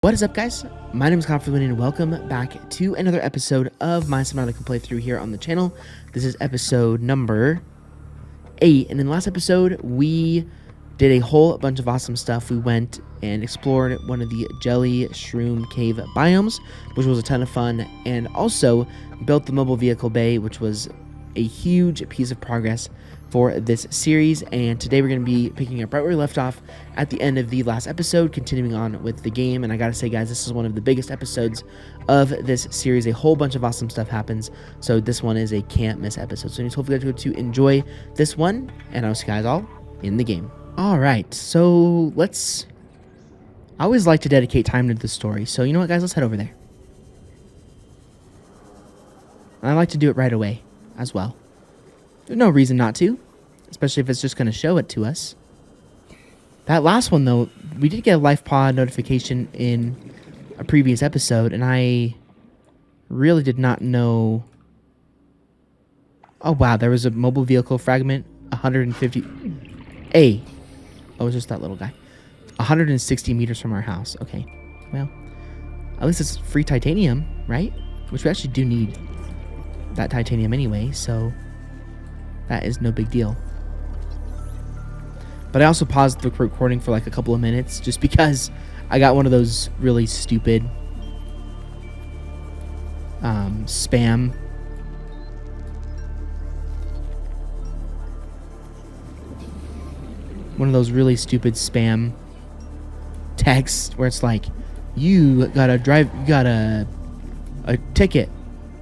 What is up, guys? My name is Kyle FtW and welcome back to another episode of my Subnautica playthrough here on the channel. This is episode number 8, and in the last episode, we did a whole bunch of awesome stuff. We went and explored one of the jelly shroom cave biomes, which was a ton of fun, and also built the mobile vehicle bay, which was a huge piece of progress for this series. And today we're going to be picking up right where we left off at the end of the last episode, continuing on with the game. And I gotta say, guys, this is one of the biggest episodes of this series. A whole bunch of awesome stuff happens, so this one is a can't miss episode. So hopefully you guys go to enjoy this one, and I'll see you guys all in the game. All right, so I always like to dedicate time to the story, so you know what, guys, let's head over there. And I like to do it right away as well. There's no reason not to, especially if it's just going to show it to us. That last one, though, we did get a life pod notification in a previous episode, and I really did not know. Oh, wow, there was a mobile vehicle fragment, 150. Hey. Oh, it's just that little guy. 160 meters from our house. Okay, well, at least it's free titanium, right? Which we actually do need that titanium anyway, so that is no big deal. But I also paused the recording for like a couple of minutes just because I got one of those really stupid spam texts where it's like, you got a ticket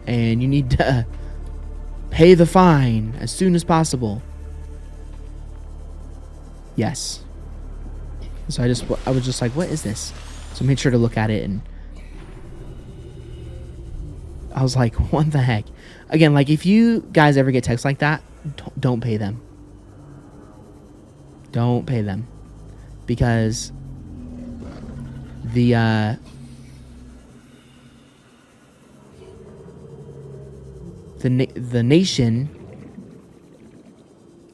and you need to pay the fine as soon as possible. Yes. So I was just like, what is this? So I made sure to look at it, and I was like, what the heck? Again, like, if you guys ever get texts like that, don't pay them. Don't pay them. Because the nation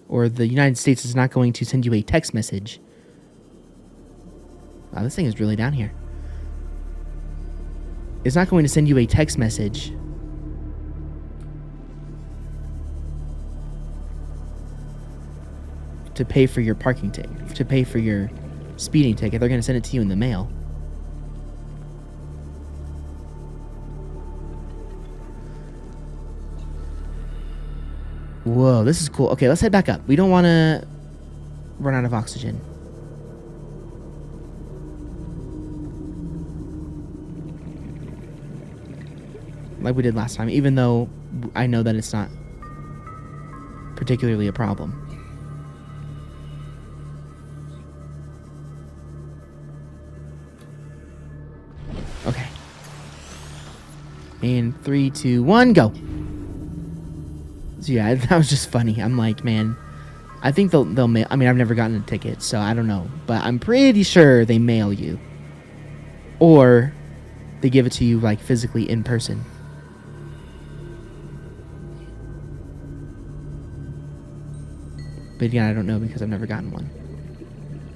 or the United States is not going to send you a text message. Wow, this thing is really down here. It's not going to send you a text message to pay for your parking ticket, to pay for your speeding ticket. They're going to send it to you in the mail. Whoa, this is cool. Okay, let's head back up. We don't want to run out of oxygen. Like we did last time, even though I know that it's not particularly a problem. Okay. And 3, 2, 1, go. So yeah, that was just funny. I'm like, man, I think they'll mail. I mean, I've never gotten a ticket, so I don't know, but I'm pretty sure they mail you, or they give it to you like physically in person. But again, I don't know because I've never gotten one.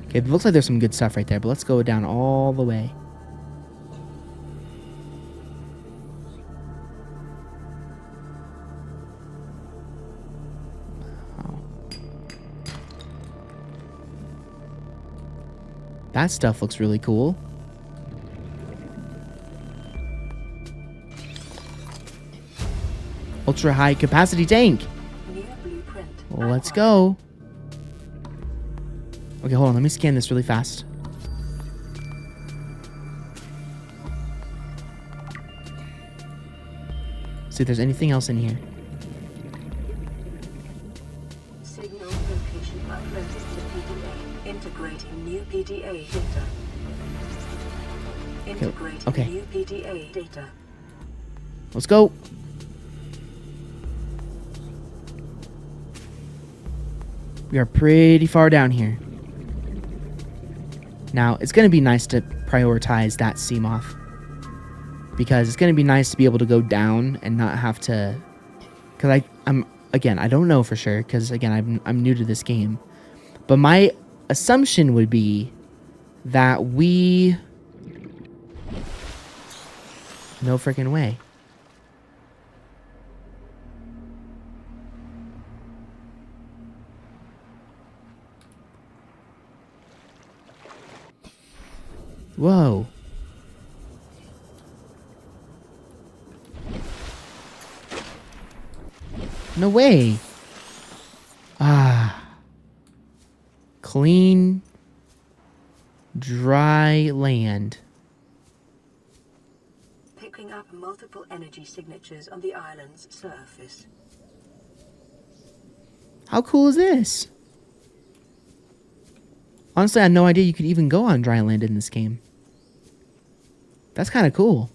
Okay, it looks like there's some good stuff right there, but let's go down all the way. That stuff looks really cool. Ultra high capacity tank. Well, let's go. Okay, hold on. Let me scan this really fast. See if there's anything else in here. Signal location uploaded to PDA. Integrating new PDA data. Integrating okay. new PDA data. Let's go. We are pretty far down here. Now, it's going to be nice to prioritize that Seamoth, because it's going to be nice to be able to go down and not have to... Because again, I don't know for sure, because again, I'm new to this game. But my assumption would be that we No freaking way. Whoa. No way. Ah. Clean, dry land. Picking up multiple energy signatures on the island's surface. How cool is this? Honestly, I had no idea you could even go on dry land in this game. That's kind of cool.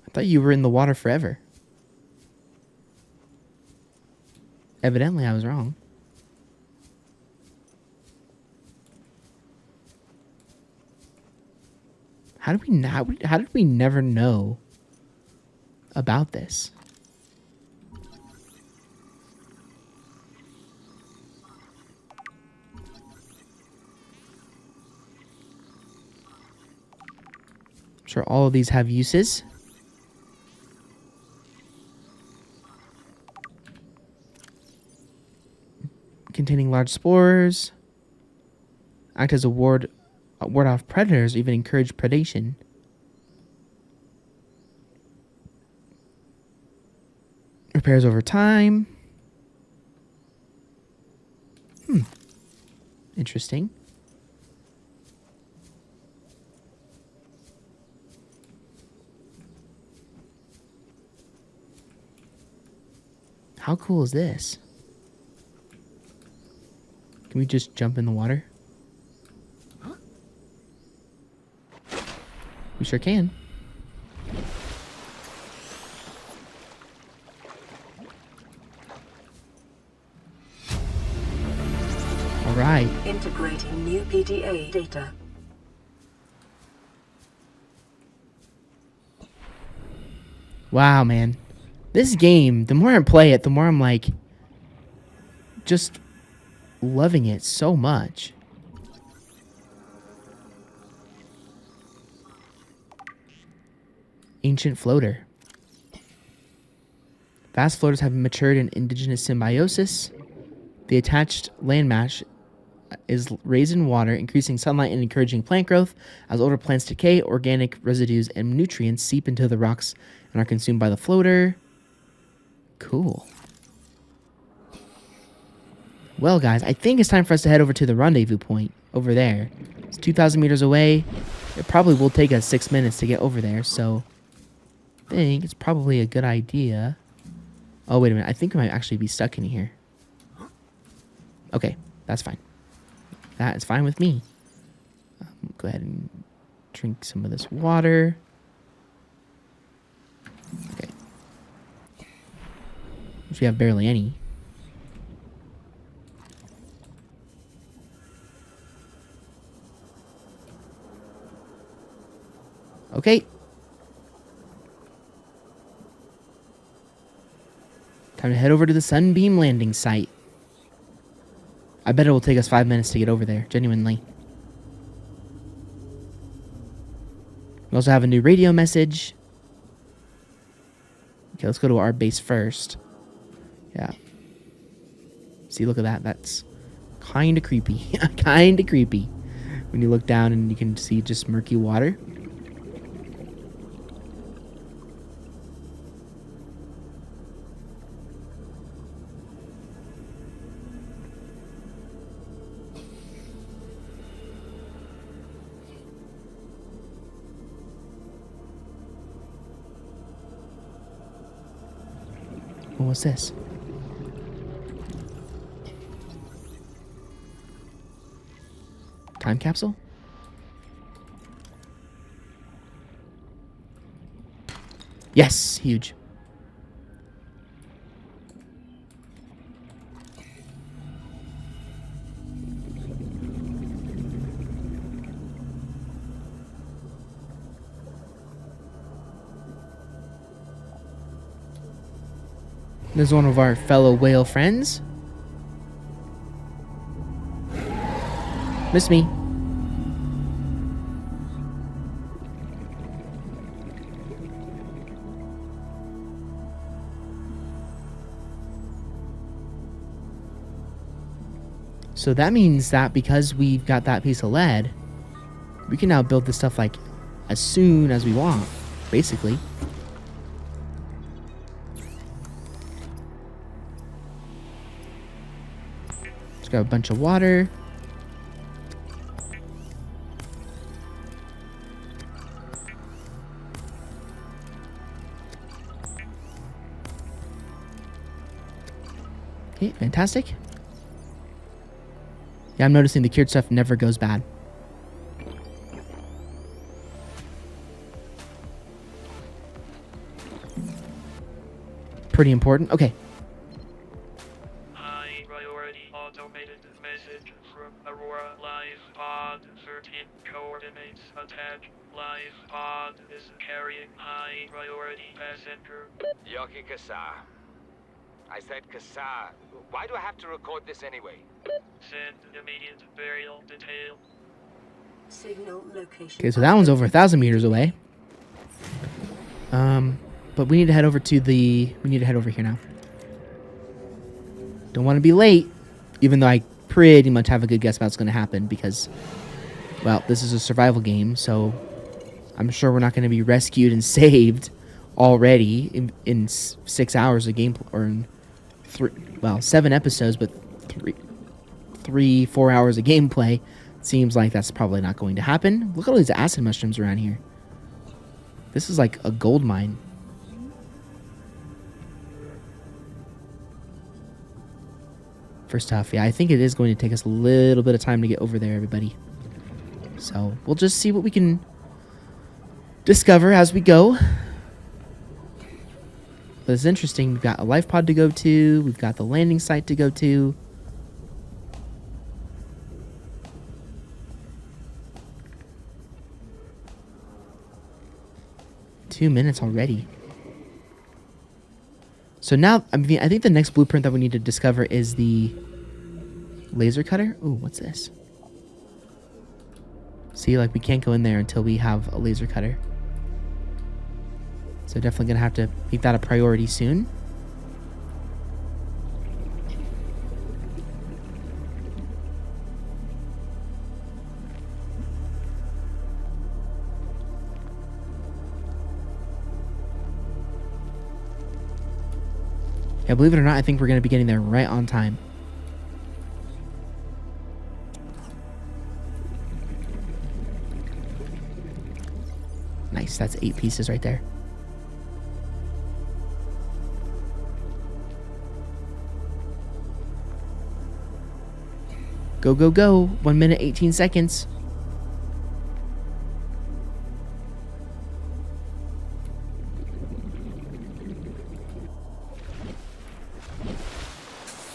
I thought you were in the water forever. Evidently, I was wrong. How did we never know about this? I'm sure all of these have uses. Containing large spores. Act as a ward off predators, or even encourage predation. Repairs over time. Interesting. How cool is this? Can we just jump in the water? We sure can. All right. Integrating new PDA data. Wow, man. This game, the more I play it, the more I'm like, just loving it so much. Ancient floater. Vast floaters have matured in indigenous symbiosis. The attached landmass is raised in water, increasing sunlight and encouraging plant growth. As older plants decay, organic residues and nutrients seep into the rocks and are consumed by the floater. Cool. Well, guys, I think it's time for us to head over to the rendezvous point over there. It's 2,000 meters away. It probably will take us 6 minutes to get over there, so I think it's probably a good idea. Oh, wait a minute. I think we might actually be stuck in here. Okay, that's fine. That is fine with me. Go ahead and drink some of this water. Okay. Which we have barely any. Okay. Time to head over to the Sunbeam landing site. I bet it will take us 5 minutes to get over there, genuinely. We also have a new radio message. Okay, let's go to our base first. Yeah. See, look at that. That's kind of creepy. Kind of creepy. When you look down and you can see just murky water. What's this? Time capsule? Yes, huge. There's one of our fellow whale friends. Miss me. So that means that because we've got that piece of lead, we can now build this stuff like as soon as we want, basically. Let's grab a bunch of water. Okay, fantastic. Yeah, I'm noticing the cured stuff never goes bad. Pretty important. Okay. High priority automated message from Aurora Live Pod 13 coordinates attached. Live Pod is carrying high priority passenger. Yoki Kasa. I said Kasa. Why do I have to record this anyway? Send immediate burial detail. Signal location. Okay, so that one's over 1,000 meters away. But we need to head over to the... We need to head over here now. Don't want to be late, even though I pretty much have a good guess about what's going to happen because, well, this is a survival game, so I'm sure we're not going to be rescued and saved already in 6 hours of gameplay, or in 7 episodes, but 4 hours of gameplay. Seems like that's probably not going to happen. Look at all these acid mushrooms around here. This is like a gold mine. First off, yeah, I think it is going to take us a little bit of time to get over there, everybody. So we'll just see what we can discover as we go. But it's interesting. We've got a life pod to go to. We've got the landing site to go to. Two minutes already. So now, I mean, I think the next blueprint that we need to discover is the laser cutter. Ooh, what's this? See, like, we can't go in there until we have a laser cutter. So definitely gonna have to make that a priority soon. Yeah, believe it or not, I think we're going to be getting there right on time. Nice, that's 8 pieces right there. Go, go, go. 1 minute, 18 seconds.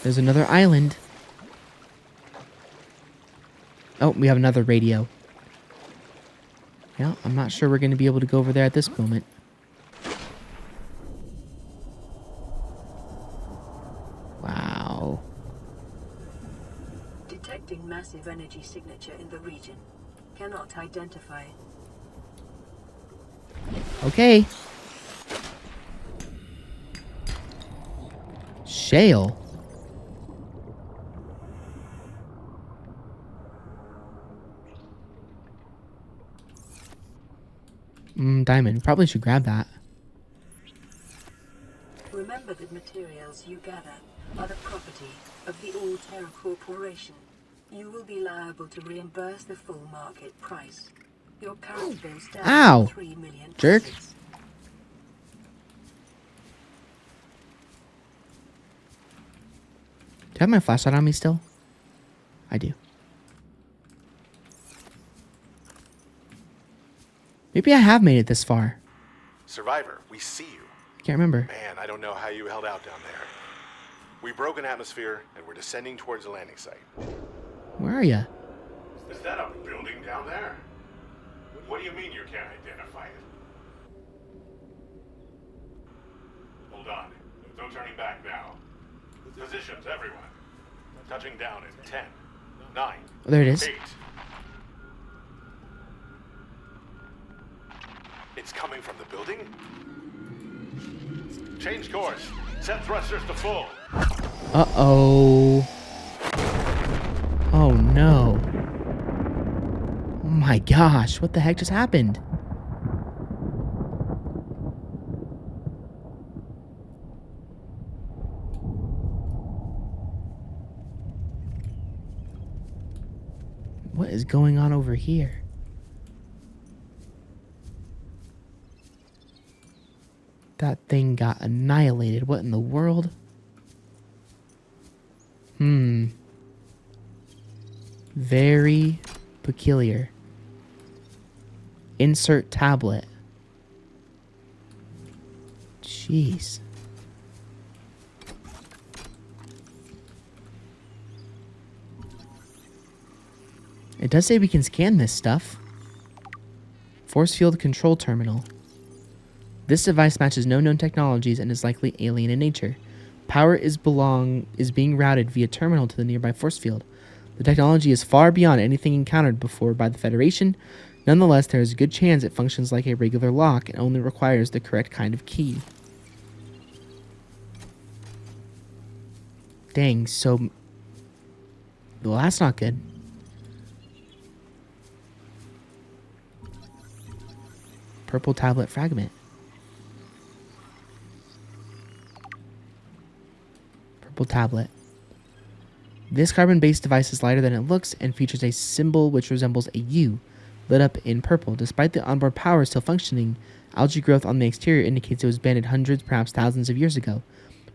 There's another island. Oh, we have another radio. Yeah, I'm not sure we're going to be able to go over there at this moment. Wow. Detecting massive energy signature in the region. Cannot identify. Okay. Shale. Diamond. Probably should grab that. Remember that materials you gather are the property of the All Terra Corporation. You will be liable to reimburse the full market price. Your current bill stands Ow. at 3 million. Jerk. Pesos. Do I have my flashlight on me still? I do. Maybe I have made it this far. Survivor, we see you. I can't remember. Man, I don't know how you held out down there. We broke an atmosphere, and we're descending towards the landing site. Where are you? Is that a building down there? What do you mean you can't identify it? Hold on. No turning back now. Positions, everyone. Touching down in 10, 9, Oh, there it is. 8. It's coming from the building? Change course. Set thrusters to full. Uh-oh. Oh no. Oh my gosh, what the heck just happened? What is going on over here? That thing got annihilated. What in the world? Very peculiar. Insert tablet. Jeez. It does say we can scan this stuff. Force field control terminal. This device matches no known technologies and is likely alien in nature. Power is being routed via terminal to the nearby force field. The technology is far beyond anything encountered before by the Federation. Nonetheless, there is a good chance it functions like a regular lock and only requires the correct kind of key. Dang, so... Well, that's not good. Purple tablet fragment. Purple tablet. This carbon-based device is lighter than it looks and features a symbol which resembles a U, lit up in purple. Despite the onboard power still functioning, algae growth on the exterior indicates it was abandoned hundreds, perhaps thousands of years ago.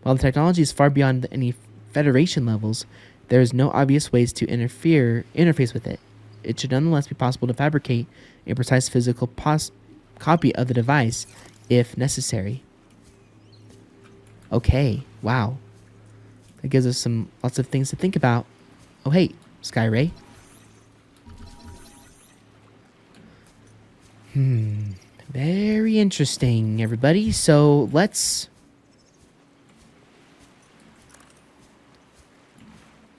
While the technology is far beyond any Federation levels, there is no obvious ways to interface with it. It should nonetheless be possible to fabricate a precise physical copy of the device if necessary. Okay, wow. That gives us lots of things to think about. Oh, hey, Skyray. Very interesting, everybody. So let's...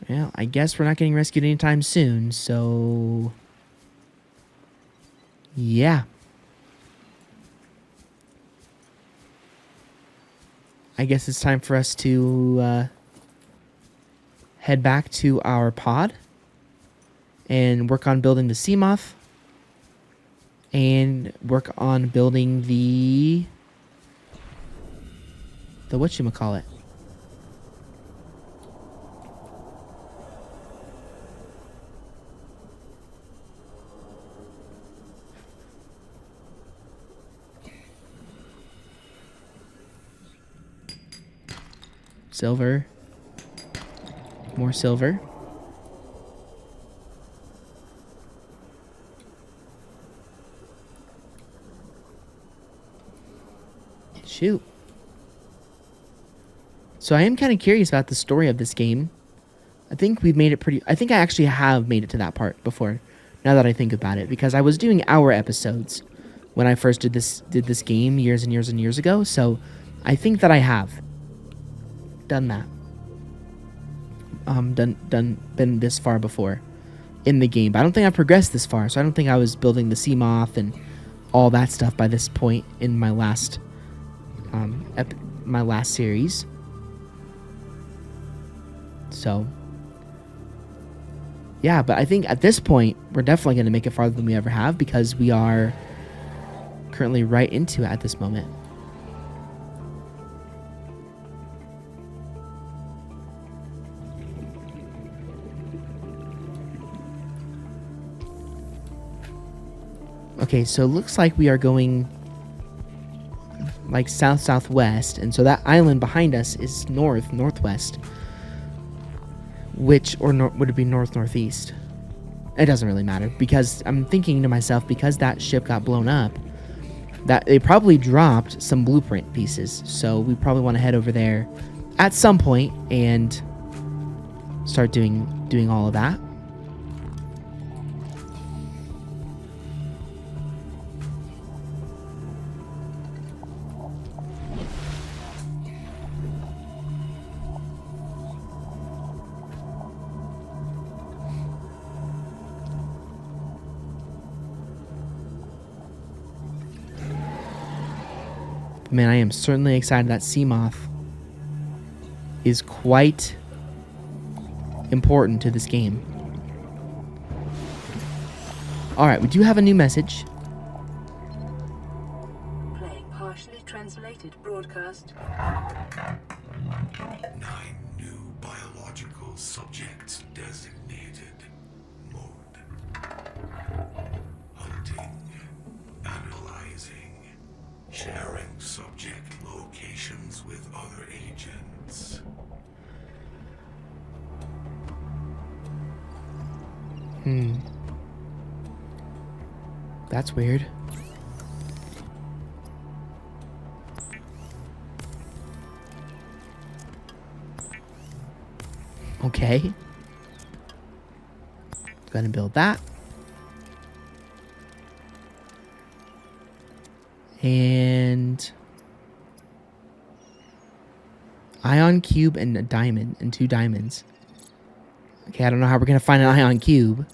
Well, I guess we're not getting rescued anytime soon, so... Yeah. I guess it's time for us to head back to our pod and work on building the Seamoth and work on building the whatchamacallit. Silver. More silver. Shoot. So I am kind of curious about the story of this game. I think we've made it pretty... I think I actually have made it to that part before, now that I think about it, because I was doing hour episodes when I first did this game years and years and years ago, so I think that I have done that. Been this far before in the game, but I don't think I've progressed this far, so I don't think I was building the Seamoth and all that stuff by this point in my last series. So yeah, but I think at this point we're definitely going to make it farther than we ever have, because we are currently right into it at this moment. Okay, so it looks like we are going like south-southwest, and so that island behind us is north-northwest. Would it be north-northeast? It doesn't really matter, because I'm thinking to myself, because that ship got blown up, that they probably dropped some blueprint pieces, so we probably want to head over there at some point and start doing all of that. Man, I am certainly excited that Seamoth is quite important to this game. All right, we do have a new message. Playing partially translated broadcast. 9 new biological subjects designated. Mode. Hunting. Analyzing. Sharing subject locations with other agents. That's weird. Okay. Go ahead and build that. And ion cube and a diamond and 2 diamonds. Okay, I don't know how we're gonna find an ion cube.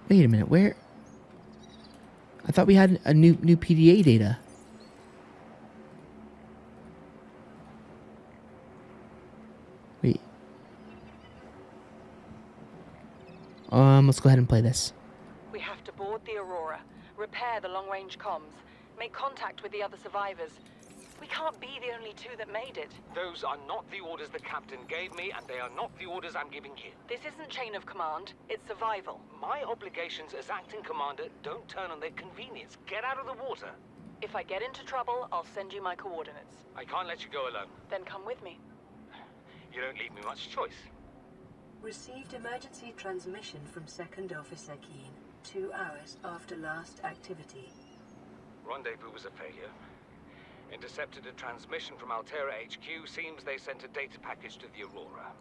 Wait a minute, where? I thought we had a new PDA data. Wait. Let's go ahead and play this. We have to board the Aurora, repair the long-range comms, make contact with the other survivors. We can't be the only 2 that made it. Those are not the orders the captain gave me, and they are not the orders I'm giving you. This isn't chain of command, it's survival. My obligations as acting commander don't turn on their convenience. Get out of the water. If I get into trouble, I'll send you my coordinates. I can't let you go alone. Then come with me. You don't leave me much choice. Received emergency transmission from Second Officer Keen 2 hours after last activity. Rendezvous was a failure. Intercepted a transmission from Altera HQ. Seems they sent a data package to the Aurora.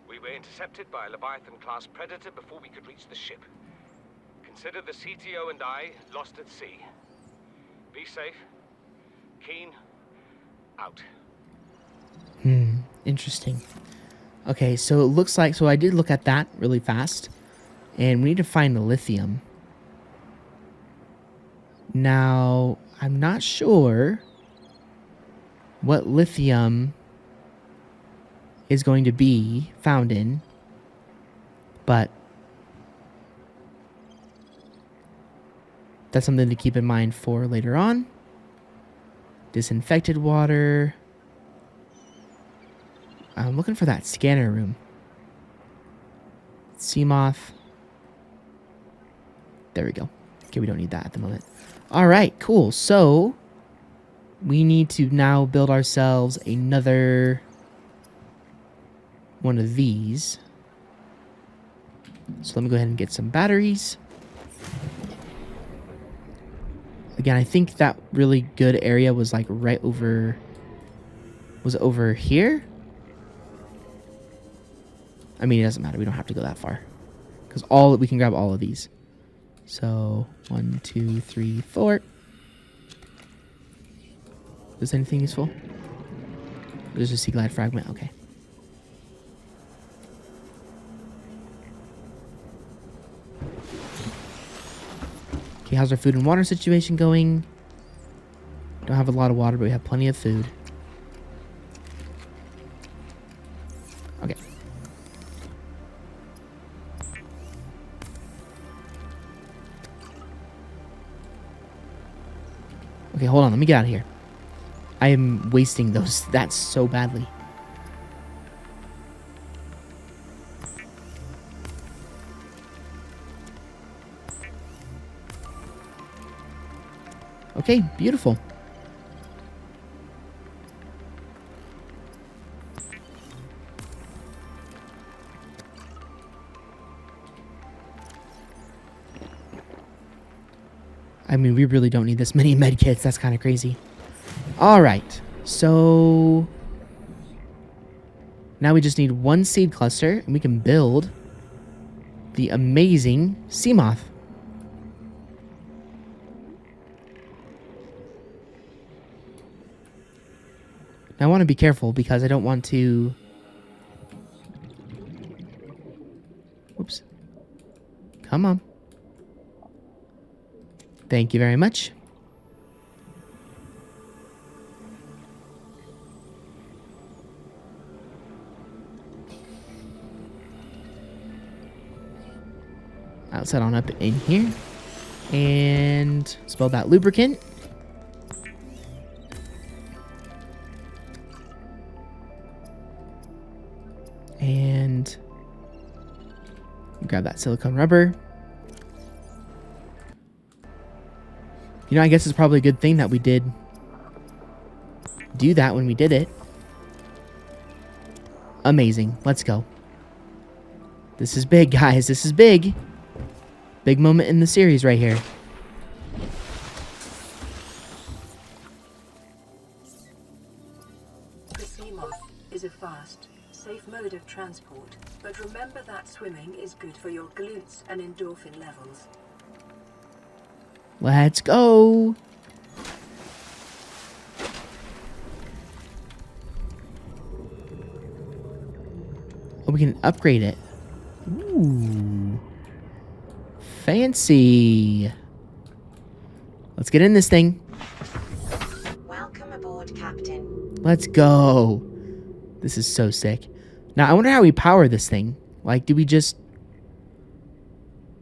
We were intercepted by a Leviathan-class predator before we could reach the ship. Consider the CTO and I lost at sea. Be safe. Keen. Out. Interesting. Okay, so it looks like... So I did look at that really fast. And we need to find the lithium. Now, I'm not sure what lithium is going to be found in, but that's something to keep in mind for later on. Disinfected water. I'm looking for that scanner room. Seamoth. There we go. Okay, we don't need that at the moment. All right, cool. So we need to now build ourselves another one of these. So let me go ahead and get some batteries. Again, I think that really good area was like right over... Was it over here? I mean, it doesn't matter. We don't have to go that far. Because we can grab all of these. So, 1, 2, 3, 4. Is anything useful? There's a sea glide fragment. Okay. Okay, how's our food and water situation going? Don't have a lot of water, but we have plenty of food. Okay. Okay, hold on. Let me get out of here. I am wasting that so badly. Okay, beautiful. I mean, we really don't need this many medkits. That's kind of crazy. All right. So now we just need 1 seed cluster, and we can build the amazing Seamoth. Now I want to be careful because I don't want to... Whoops. Come on. Thank you very much. Outside on up in here. And spell that lubricant. And grab that silicone rubber. You know, I guess it's probably a good thing that we did do that when we did it. Amazing. Let's go. This is big, guys. This is big. Big moment in the series right here. The Seamoth is a fast, safe mode of transport, but remember that swimming is good for your glutes and endorphin levels. Let's go. Oh, we can upgrade it. Ooh. Fancy. Let's get in this thing. Welcome aboard, Captain. Let's go. This is so sick. Now, I wonder how we power this thing. Like, do we just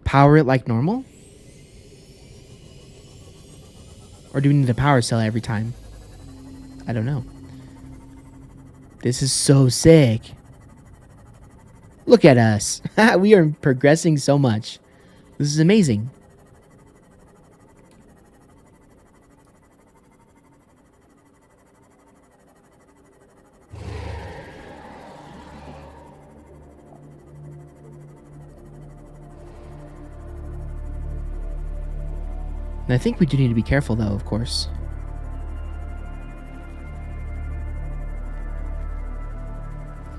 power it like normal? Or do we need a power cell every time? I don't know. This is so sick. Look at us. We are progressing so much. This is amazing. And I think we do need to be careful, though, of course.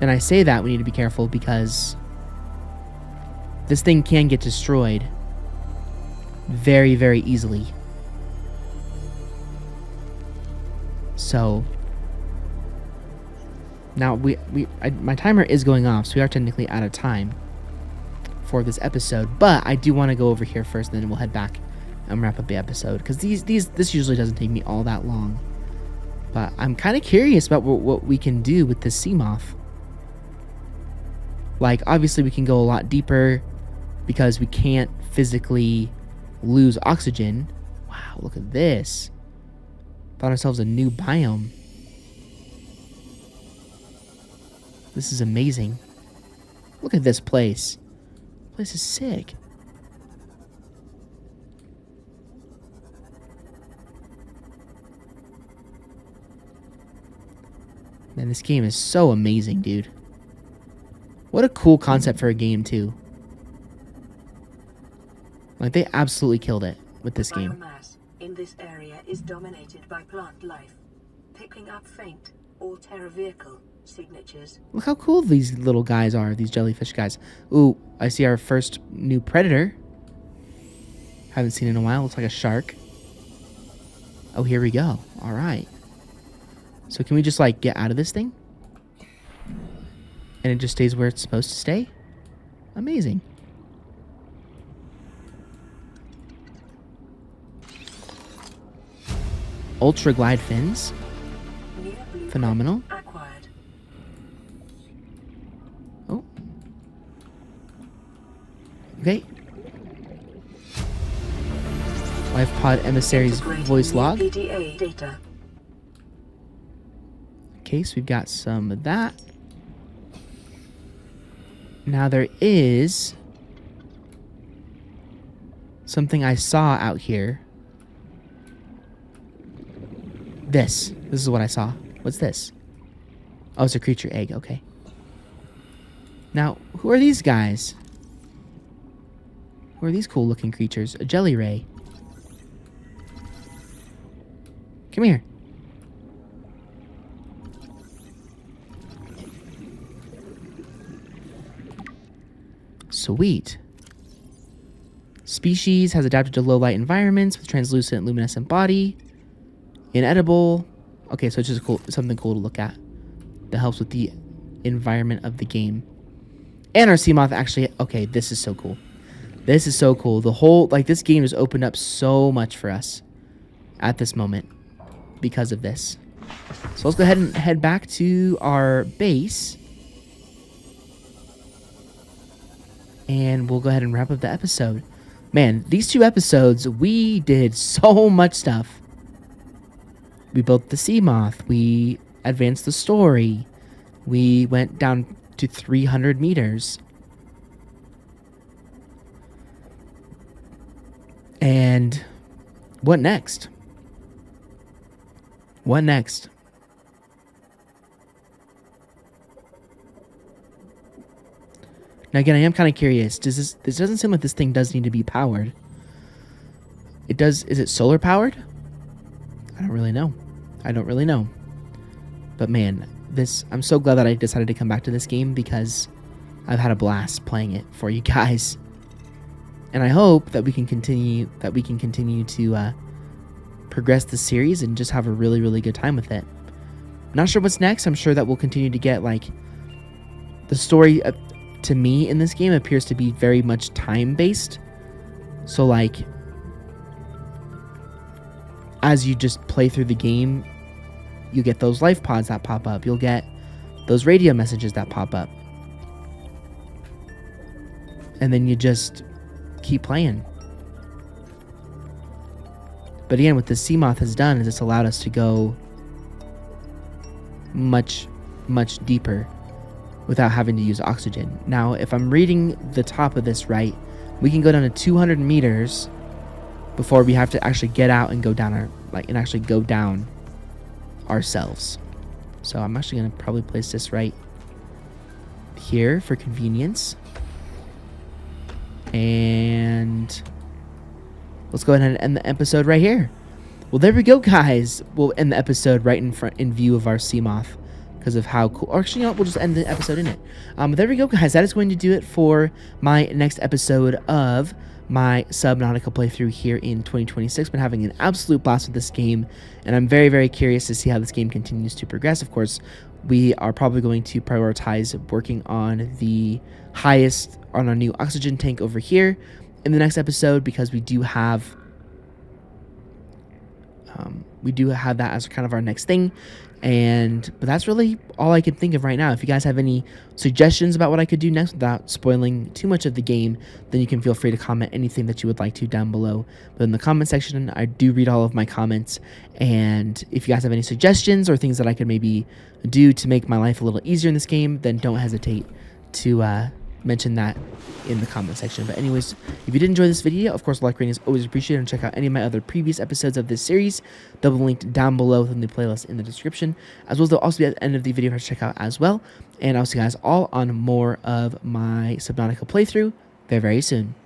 And I say that we need to be careful because this thing can get destroyed very, very easily. So now my timer is going off, so we are technically out of time for this episode. But I do want to go over here first, and then we'll head back and wrap up the episode because this usually doesn't take me all that long. But I'm kind of curious about what we can do with this Seamoth. Like, obviously we can go a lot deeper because we can't physically lose oxygen. Wow, look at this. Found ourselves a new biome. This is amazing. Look at this place. This place is sick. Man, this game is so amazing, dude. What a cool concept for a game, too. Like, they absolutely killed it with this game. Biomass in this area is dominated by plant life, picking up faint all-terra vehicle signatures. Look how cool these little guys are, these jellyfish guys. Ooh, I see our first new predator. Haven't seen in a while. Looks like a shark. Oh, here we go. All right. So can we just, like, get out of this thing? And it just stays where it's supposed to stay? Amazing. Ultra glide fins. Phenomenal. Acquired. Oh. Okay. Life pod emissaries voice log. PDA data. Okay, so we've got some of that. Now there is something I saw out here. This is what I saw. What's this? Oh, it's a creature egg. Okay. Now, who are these guys? Who are these cool looking creatures? A jelly ray. Come here. Sweet. Species has adapted to low light environments with translucent luminescent body. Inedible. Okay, so it's just something cool to look at that helps with the environment of the game. And our Seamoth actually... Okay, this is so cool. This is so cool. The whole... Like, this game has opened up so much for us at this moment because of this. So let's go ahead and head back to our base. and we'll go ahead and wrap up the episode. Man, these 2 episodes, we did so much stuff. We built the Seamoth. We advanced the story. We went down to 300 meters. And what next? What next? Now again, I am kind of curious. This doesn't seem like this thing does need to be powered. It does. Is it solar powered? I don't really know. But man, I'm so glad that I decided to come back to this game because I've had a blast playing it for you guys. And I hope that we can continue to progress the series and just have a really, really good time with it. Not sure what's next. I'm sure that we'll continue to get, like, the story to me in this game appears to be very much time-based. So, like, as you just play through the game, you get those life pods that pop up. You'll get those radio messages that pop up. And then you just keep playing. But again, what the Seamoth has done is it's allowed us to go much, much deeper without having to use oxygen. Now, if I'm reading the top of this right, we can go down to 200 meters before we have to actually get out and go down ourselves. So I'm actually going to probably place this right here for convenience. And let's go ahead and end the episode right here. Well, there we go, guys. We'll end the episode right in view of our Seamoth because of how cool. Or actually, you know what? We'll just end the episode in it. There we go, guys. That is going to do it for my next episode of my Subnautica playthrough here in 2026. Been having an absolute blast with this game, and I'm very, very curious to see how this game continues to progress. Of course, we are probably going to prioritize working on our new oxygen tank over here in the next episode because we do have that as kind of our next thing. But that's really all I can think of right now. If you guys have any suggestions about what I could do next without spoiling too much of the game, then you can feel free to comment anything that you would like to down below. But in the comment section, I do read all of my comments. And if you guys have any suggestions or things that I could maybe do to make my life a little easier in this game, then don't hesitate to mention that in the comment section. But anyways, if you did enjoy this video, of course, like rating is always appreciated, and check out any of my other previous episodes of this series, double linked down below in the playlist in the description, as well as they'll also be at the end of the video for you to check out as well. And I'll see you guys all on more of my Subnautica playthrough very, very soon.